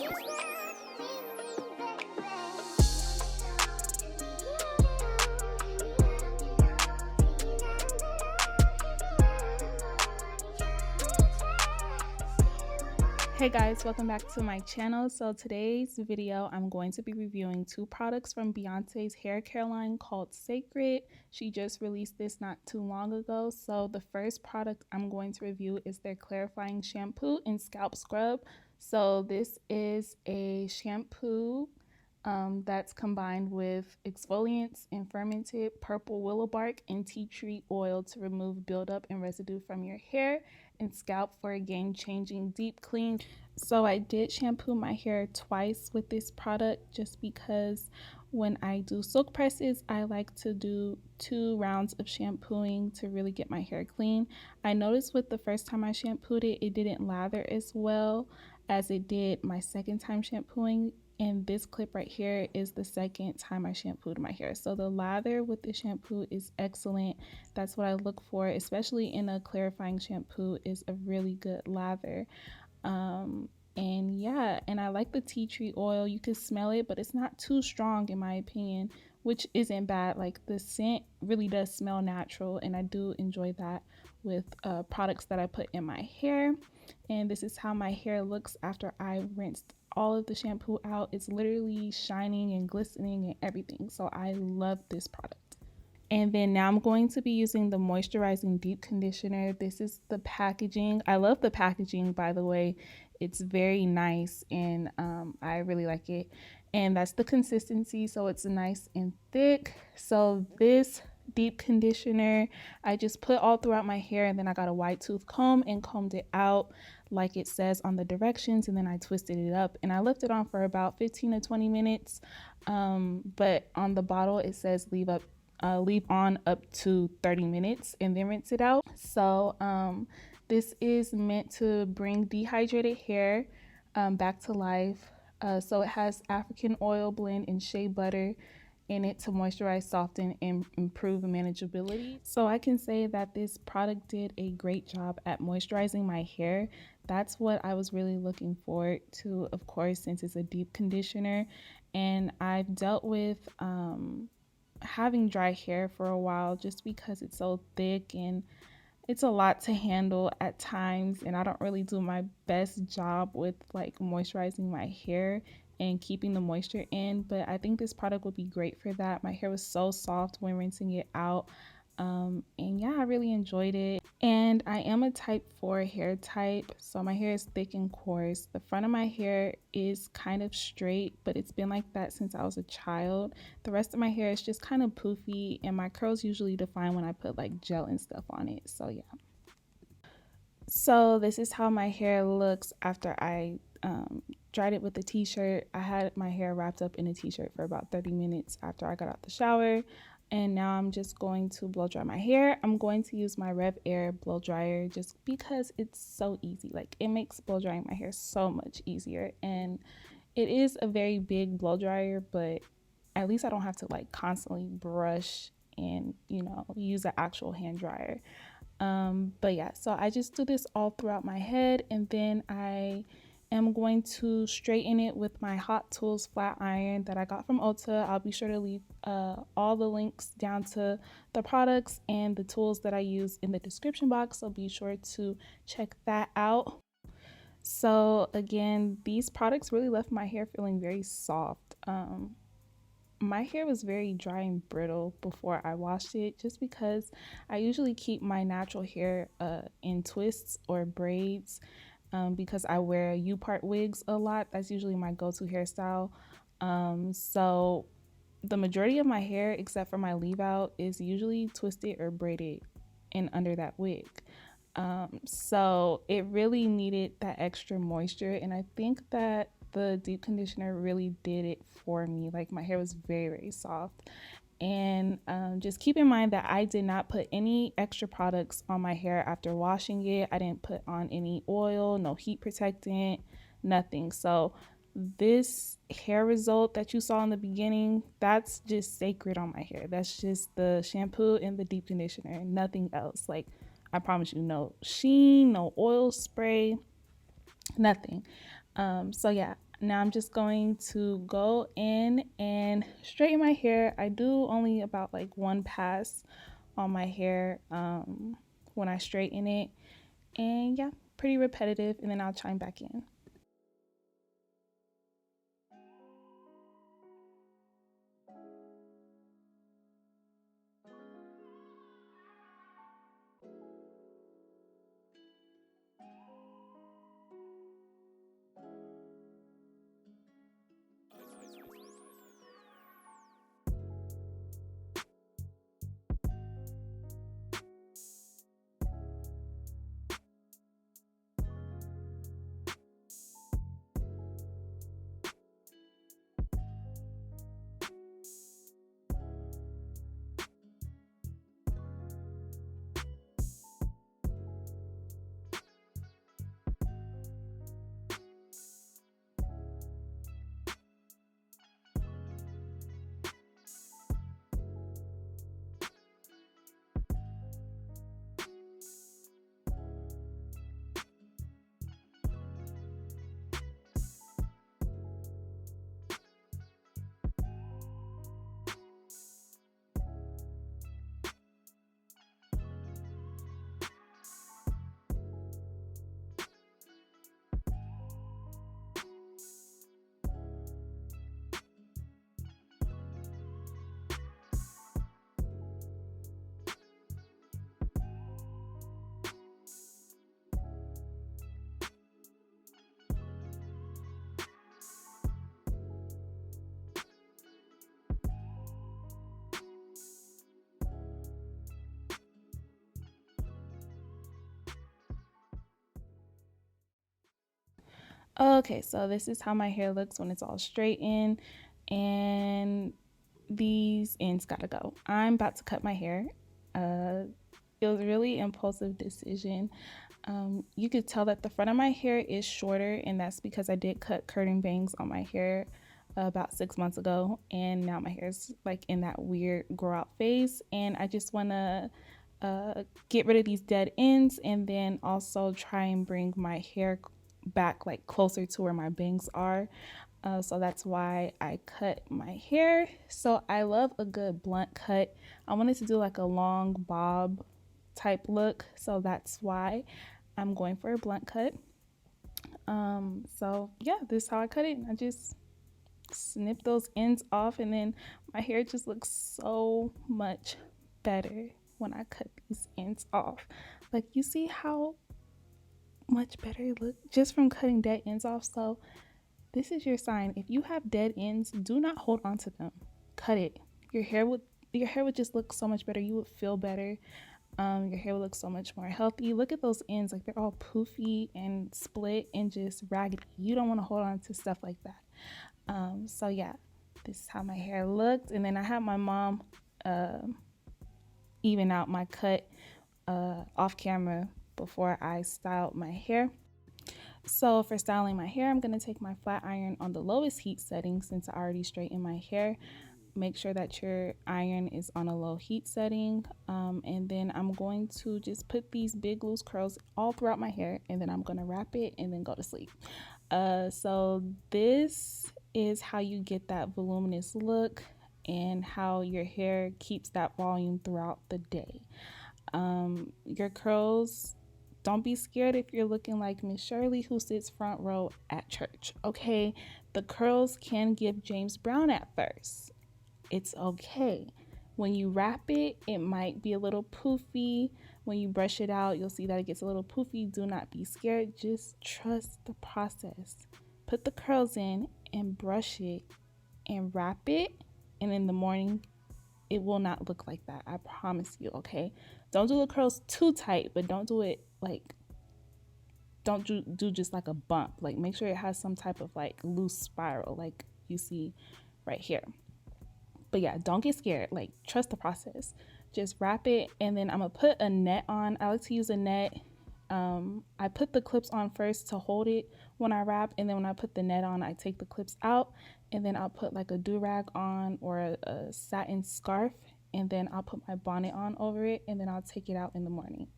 Hey guys, welcome back to my channel. So today's video, I'm going to be reviewing two products from Beyoncé's hair care line called Cécred. She just released this not too long ago. So the first product I'm going to review is their clarifying shampoo and scalp scrub. So this is a shampoo that's combined with exfoliants and fermented purple willow bark and tea tree oil to remove buildup and residue from your hair and scalp for a game-changing deep clean. So I did shampoo my hair twice with this product just because when I do silk presses, I like to do 2 rounds of shampooing to really get my hair clean. I noticed with the first time I shampooed it, it didn't lather as well as it did my second time shampooing. And this clip right here is the second time I shampooed my hair. So the lather with the shampoo is excellent. That's what I look for, especially in a clarifying shampoo, is a really good lather. And yeah, and I like the tea tree oil. You can smell it, but it's not too strong in my opinion, which isn't bad. Like the scent really does smell natural, and I do enjoy that with products that I put in my hair. And this is how my hair looks after I rinsed all of the shampoo out. It's literally shining and glistening and everything. So I love this product. And then now I'm going to be using the Moisturizing Deep Conditioner. This is the packaging. I love the packaging, by the way. It's very nice, and I really like it. And that's the consistency, so it's nice and thick. So this deep conditioner, I just put all throughout my hair, and then I got a wide tooth comb and combed it out like it says on the directions, and then I twisted it up, and I left it on for about 15 to 20 minutes. But on the bottle, it says leave on up to 30 minutes and then rinse it out. So this is meant to bring dehydrated hair back to life. So it has African oil blend and shea butter in it to moisturize, soften, and improve manageability. So I can say that this product did a great job at moisturizing my hair. That's what I was really looking forward to, of course, since it's a deep conditioner. And I've dealt with having dry hair for a while just because it's so thick and it's a lot to handle at times, and I don't really do my best job with like moisturizing my hair and keeping the moisture in, but I think this product would be great for that. My hair was so soft when rinsing it out. And yeah, I really enjoyed it. And I am a type 4 hair type, so my hair is thick and coarse. The front of my hair is kind of straight, but it's been like that since I was a child. The rest of my hair is just kind of poofy, and my curls usually define when I put like gel and stuff on it. So yeah. So this is how my hair looks after I dried it with the t-shirt. I had my hair wrapped up in a t-shirt for about 30 minutes after I got out the shower. And now I'm just going to blow dry my hair. I'm going to use my Rev Air blow dryer just because it's so easy. Like, it makes blow drying my hair so much easier. And it is a very big blow dryer, but at least I don't have to like constantly brush and, you know, use an actual hand dryer. But yeah, so I just do this all throughout my head, and then I am going to straighten it with my Hot Tools flat iron that I got from Ulta. I'll be sure to leave all the links down to the products and the tools that I use in the description box, so be sure to check that out. So again, these products really left my hair feeling very soft. My hair was very dry and brittle before I washed it just because I usually keep my natural hair in twists or braids. Because I wear U-part wigs a lot. That's usually my go-to hairstyle. So the majority of my hair, except for my leave out, is usually twisted or braided and under that wig. So it really needed that extra moisture, and I think that the deep conditioner really did it for me. Like, my hair was very, very soft. And just keep in mind that I did not put any extra products on my hair after washing it. I didn't put on any oil, no heat protectant, nothing. So this hair result that you saw in the beginning, that's just Cécred on my hair. That's just the shampoo and the deep conditioner, nothing else. Like, I promise you, no sheen, no oil spray, nothing. So yeah, Now I'm just going to go in and straighten my hair. I do only about like one pass on my hair when I straighten it, and yeah, pretty repetitive, and then I'll chime back in. Okay, so this is how my hair looks when it's all straightened, and these ends gotta go. I'm about to cut my hair. It was a really impulsive decision. You could tell that the front of my hair is shorter, and that's because I did cut curtain bangs on my hair about 6 months ago, and now my hair is like in that weird grow out phase, and I just want to get rid of these dead ends, and then also try and bring my hair back like closer to where my bangs are. So that's why I cut my hair. So I love a good blunt cut. I wanted to do like a long bob type look, so that's why I'm going for a blunt cut. So yeah, this is how I cut it. I just snip those ends off, and then my hair just looks so much better when I cut these ends off. Like, you see how much better it looks just from cutting dead ends off. So this is your sign. If you have dead ends, do not hold on to them. Cut it. Your hair would just look so much better. You would feel better. Your hair would look so much more healthy. Look at those ends, like they're all poofy and split and just raggedy. You don't want to hold on to stuff like that. So yeah, this is how my hair looked. And then I had my mom even out my cut off camera before I styled my hair. So for styling my hair, I'm going to take my flat iron on the lowest heat setting since I already straightened my hair. Make sure that your iron is on a low heat setting, and then I'm going to just put these big loose curls all throughout my hair, and then I'm going to wrap it and then go to sleep. So this is how you get that voluminous look and how your hair keeps that volume throughout the day. Your curls, don't be scared if you're looking like Miss Shirley who sits front row at church, okay? The curls can give James Brown at first. It's okay. When you wrap it, it might be a little poofy. When you brush it out, you'll see that it gets a little poofy. Do not be scared. Just trust the process. Put the curls in and brush it and wrap it, and in the morning, it will not look like that. I promise you, okay? Don't do the curls too tight, but don't do it like, don't do just like a bump. Like, make sure it has some type of like loose spiral like you see right here. But yeah, don't get scared. Like, trust the process. Just wrap it, and then I'm gonna put a net on. I like to use a net. I put the clips on first to hold it when I wrap, and then when I put the net on, I take the clips out, and then I'll put like a do-rag on or a satin scarf, and then I'll put my bonnet on over it, and then I'll take it out in the morning.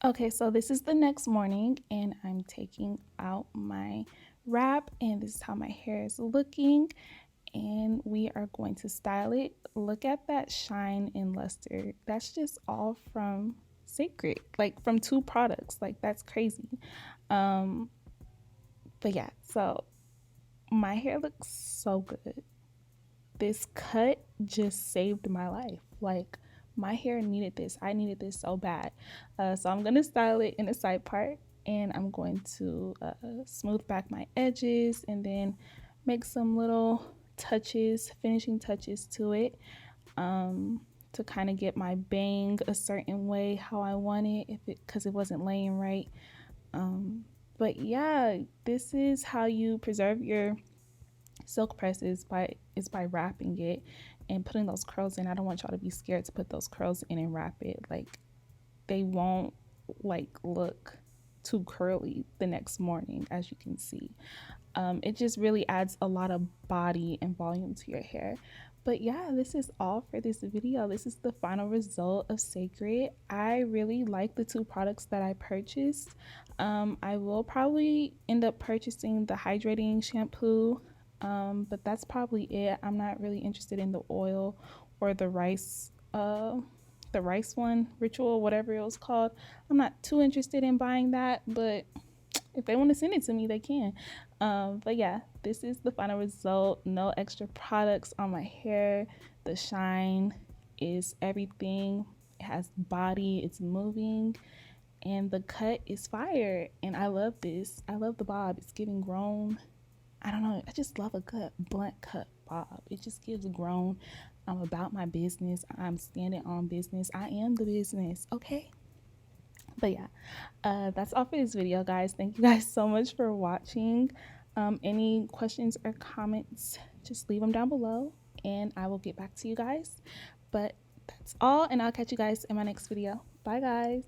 Okay, so this is the next morning and I'm taking out my wrap and this is how my hair is looking, and we are going to style it. Look at that shine and luster. That's just all from Cécred, like from 2 products. Like that's crazy. Um but yeah, so my hair looks so good. This cut just saved my life. Like my hair needed this. I needed this so bad. So I'm gonna style it in the side part, and I'm going to smooth back my edges and then make some little touches, finishing touches to it, to kind of get my bang a certain way how I want it, if it because it wasn't laying right. But yeah, this is how you preserve your silk press is by wrapping it and putting those curls in. I don't want y'all to be scared to put those curls in and wrap it. Like they won't like look too curly the next morning, as you can see. It just really adds a lot of body and volume to your hair. But yeah, this is all for this video. This is the final result of Cécred. I really like the 2 products that I purchased. I will probably end up purchasing the hydrating shampoo, but that's probably it. I'm not really interested in the oil or the rice one, ritual, whatever it was called. I'm not too interested in buying that, but if they want to send it to me, they can. But yeah, this is the final result. No extra products on my hair. The shine is everything. It has body, it's moving, and the cut is fire. And I love this. I love the bob. It's giving grown. I don't know. I just love a good blunt cut bob. It just gives grown. I'm about my business. I'm standing on business. I am the business. Okay. But yeah, that's all for this video, guys. Thank you guys so much for watching. Any questions or comments, just leave them down below and I will get back to you guys. But that's all, and I'll catch you guys in my next video. Bye, guys.